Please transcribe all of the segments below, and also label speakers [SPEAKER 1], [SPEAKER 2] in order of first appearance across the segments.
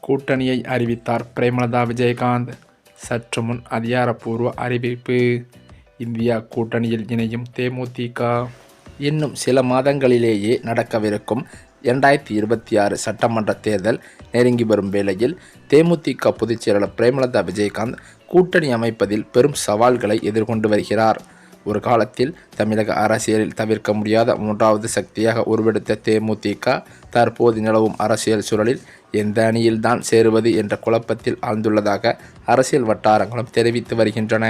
[SPEAKER 1] கூட்டணியை அறிவித்தார் பிரேமலதா விஜயகாந்த். சற்று முன் அதிகாரப்பூர்வ அறிவிப்பு. இந்தியா கூட்டணியில் இணையும் தேமுதிக. இன்னும் சில மாதங்களிலேயே நடக்கவிருக்கும் 2026 சட்டமன்ற தேர்தல் நெருங்கி வரும் வேளையில் தேமுதிக பொதுச் செயலாளர் பிரேமலதா விஜயகாந்த் கூட்டணி அமைப்பதில் பெரும் சவால்களை எதிர்கொண்டு வருகிறார். ஒரு காலத்தில் தமிழக அரசியலில் தவிர்க்க முடியாத மூன்றாவது சக்தியாக உருவெடுத்த தேமுதிக தற்போது நிலவும் அரசியல் சூழலில் எந்த அணியில்தான் சேருவது என்ற குழப்பத்தில் ஆழ்ந்துள்ளதாக அரசியல் வட்டாரங்களும் தெரிவித்து வருகின்றன.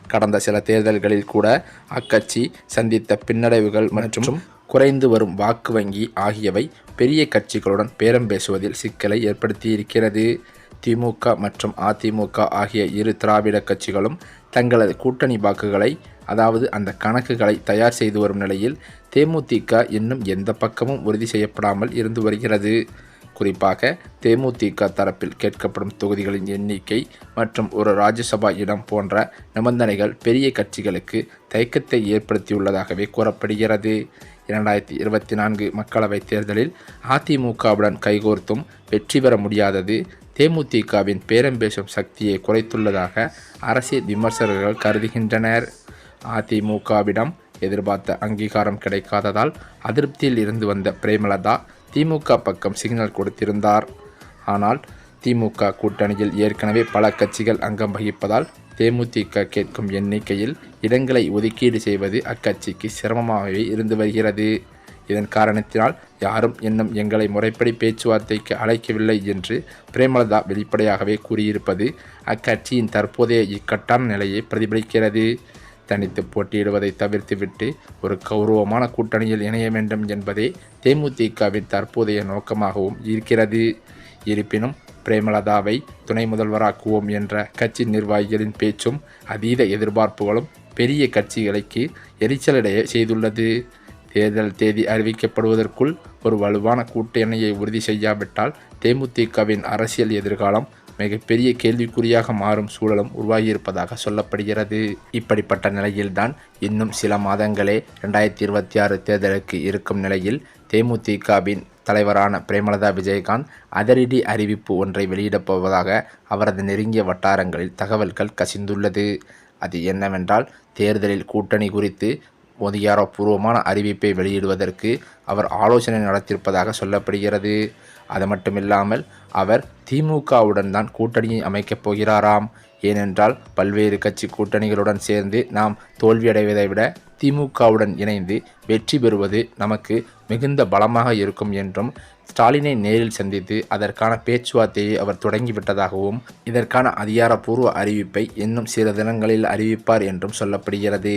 [SPEAKER 1] கடந்த சில தேர்தல்களில் கூட அக்கட்சி சந்தித்த பின்னடைவுகள் மற்றும் குறைந்து வரும் வாக்கு வங்கி ஆகியவை பெரிய கட்சிகளுடன் பேரம் பேசுவதில் சிக்கலை ஏற்படுத்தியிருக்கிறது. திமுக மற்றும் அதிமுக ஆகிய இரு திராவிட கட்சிகளும் தங்களது கூட்டணி வாக்குகளை அதாவது அந்த கணக்குகளை தயார் செய்து வரும் நிலையில் தேமுதிக இன்னும் எந்த பக்கமும் உறுதி செய்யப்படாமல் இருந்து வருகிறது. குறிப்பாக தேமுதிக தரப்பில் கேட்கப்படும் தொகுதிகளின் எண்ணிக்கை மற்றும் ஒரு ராஜ்யசபா இடம் போன்ற நிபந்தனைகள் பெரிய கட்சிகளுக்கு தயக்கத்தை ஏற்படுத்தியுள்ளதாகவே கூறப்படுகிறது. 2024 மக்களவைத் தேர்தலில் அதிமுகவுடன் கைகோர்த்தும் வெற்றி பெற முடியாதது தேமுதிகவின் பேரம் பேசும் சக்தியை குறைத்துள்ளதாக அரசியல் விமர்சகர்கள் கருதுகின்றனர். அதிமுகவிடம் எதிர்பார்த்த அங்கீகாரம் கிடைக்காததால் அதிருப்தியில் இருந்து வந்த பிரேமலதா திமுக பக்கம் சிக்னல் கொடுத்திருந்தார். ஆனால் திமுக கூட்டணியில் ஏற்கனவே பல கட்சிகள் அங்கம் வகிப்பதால் தேமுதிக கேட்கும் எண்ணிக்கையில் இடங்களை ஒதுக்கீடு செய்வது அக்கட்சிக்கு சிரமமாகவே இருந்து வருகிறது. இதன் காரணத்தினால் யாரும் இன்னும் எங்களை முறைப்படி பேச்சுவார்த்தைக்கு அழைக்கவில்லை என்று பிரேமலதா வெளிப்படையாகவே கூறியிருப்பது அக்கட்சியின் தற்போதைய இக்கட்டான நிலையை பிரதிபலிக்கிறது. தனித்து போட்டியிடுவதை தவிர்த்துவிட்டு ஒரு கௌரவமான கூட்டணியில் இணைய வேண்டும் என்பதே தேமுதிகவின் தற்போதைய நோக்கமாகவும் இருக்கிறது. இருப்பினும் பிரேமலதாவை துணை முதல்வராக்குவோம் என்ற கட்சி நிர்வாகிகளின் பேச்சும் அதீத எதிர்பார்ப்புகளும் பெரிய கட்சிகளுக்கு எரிச்சலடைய செய்துள்ளது. தேர்தல் தேதி அறிவிக்கப்படுவதற்குள் ஒரு வலுவான கூட்டணியை உறுதி செய்யாவிட்டால் தேமுதிகவின் அரசியல் எதிர்காலம் மிகப்பெரிய கேள்விக்குறியாக மாறும் சூழலும் உருவாகியிருப்பதாக சொல்லப்படுகிறது. இப்படிப்பட்ட நிலையில்தான் இன்னும் சில மாதங்களே 2026 தேர்தலுக்கு இருக்கும் நிலையில் தேமுதிகவின் தலைவரான பிரேமலதா விஜயகாந்த் அதிரடி அறிவிப்பு ஒன்றை வெளியிடப் போவதாக அவரது நெருங்கிய வட்டாரங்களில் தகவல்கள் கசிந்துள்ளது. அது என்னவென்றால், தேர்தலில் கூட்டணி குறித்து அதிகாரப்பூர்வமான அறிவிப்பை வெளியிடுவதற்கு அவர் ஆலோசனை நடத்தியிருப்பதாக சொல்லப்படுகிறது. அது மட்டுமில்லாமல் அவர் திமுகவுடன் தான் கூட்டணியை அமைக்கப் போகிறாராம். ஏனென்றால் பல்வேறு கட்சி கூட்டணிகளுடன் சேர்ந்து நாம் தோல்வியடைவதை விட திமுகவுடன் இணைந்து வெற்றி பெறுவது நமக்கு மிகுந்த பலமாக இருக்கும் என்றும், ஸ்டாலினை நேரில் சந்தித்து அதற்கான பேச்சுவார்த்தையை அவர் தொடங்கிவிட்டதாகவும், இதற்கான அதிகாரப்பூர்வ அறிவிப்பை இன்னும் சில தினங்களில் அறிவிப்பார் என்றும் சொல்லப்படுகிறது.